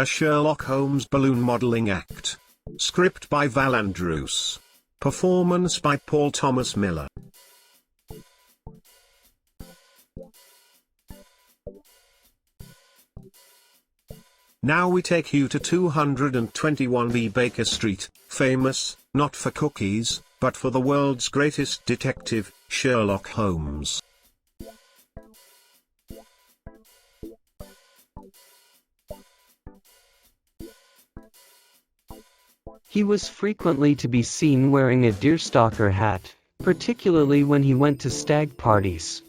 A Sherlock Holmes balloon modeling act. Script by Val Andrews. Performance by Paul Thomas Miller. Now we take you to 221B Baker Street, famous, not for cookies, but for the world's greatest detective, Sherlock Holmes. He was frequently to be seen wearing a deerstalker hat, particularly when he went to stag parties.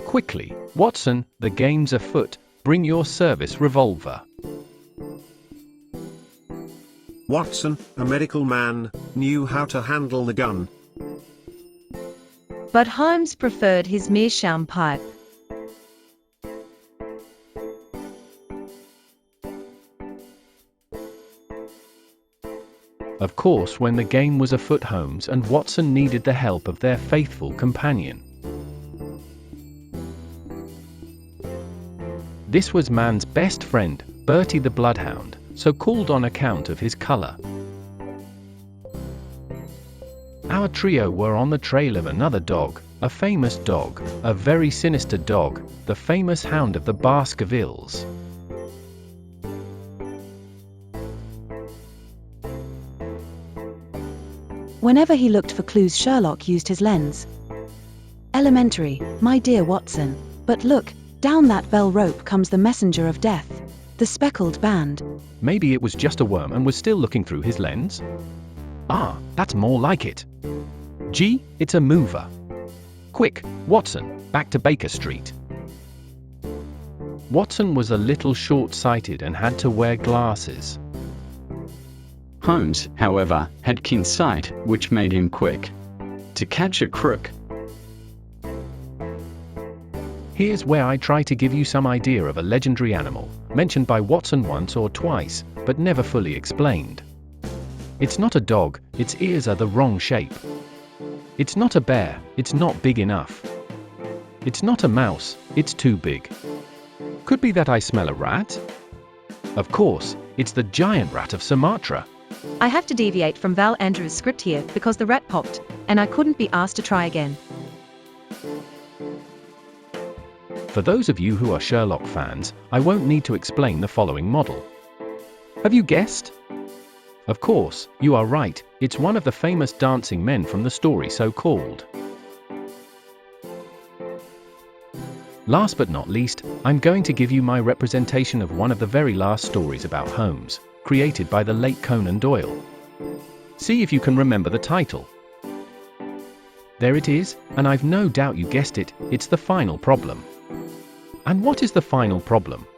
Quickly, Watson, the game's afoot, bring your service revolver. Watson, a medical man, knew how to handle the gun. But Holmes preferred his meerschaum pipe. Of course, when the game was afoot, Holmes and Watson needed the help of their faithful companion. This was man's best friend, Bertie the Bloodhound, so called on account of his color. Our trio were on the trail of another dog, a famous dog, a very sinister dog, the famous Hound of the Baskervilles. Whenever he looked for clues, Sherlock used his lens. Elementary, my dear Watson, but look, down that bell rope comes the messenger of death, the speckled band. Maybe it was just a worm and was still looking through his lens? Ah, that's more like it. Gee, it's a mover. Quick, Watson, back to Baker Street. Watson was a little short-sighted and had to wear glasses. Holmes, however, had keen sight, which made him quick to catch a crook. Here's where I try to give you some idea of a legendary animal, mentioned by Watson once or twice, but never fully explained. It's not a dog, its ears are the wrong shape. It's not a bear, it's not big enough. It's not a mouse, it's too big. Could be that I smell a rat? Of course, it's the giant rat of Sumatra. I have to deviate from Val Andrews' script here because the rat popped, and I couldn't be asked to try again. For those of you who are Sherlock fans, I won't need to explain the following model. Have you guessed? Of course, you are right, it's one of the famous dancing men from the story so called. Last but not least, I'm going to give you my representation of one of the very last stories about Holmes, created by the late Conan Doyle. See if you can remember the title. There it is, and I've no doubt you guessed it, it's The Final Problem. And what is the final problem?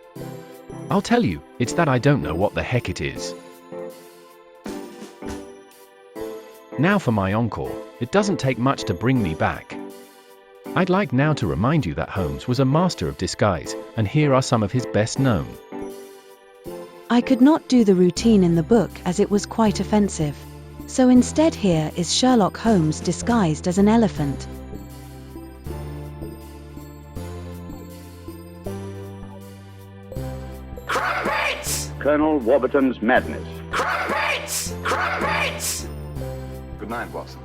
I'll tell you, it's that I don't know what the heck it is. Now for my encore, it doesn't take much to bring me back. I'd like now to remind you that Holmes was a master of disguise, and here are some of his best known. I could not do the routine in the book as it was quite offensive. So instead here is Sherlock Holmes disguised as an elephant. Crumpets! Colonel Warburton's madness. Crumpets! Crumpets! Good night, Watson.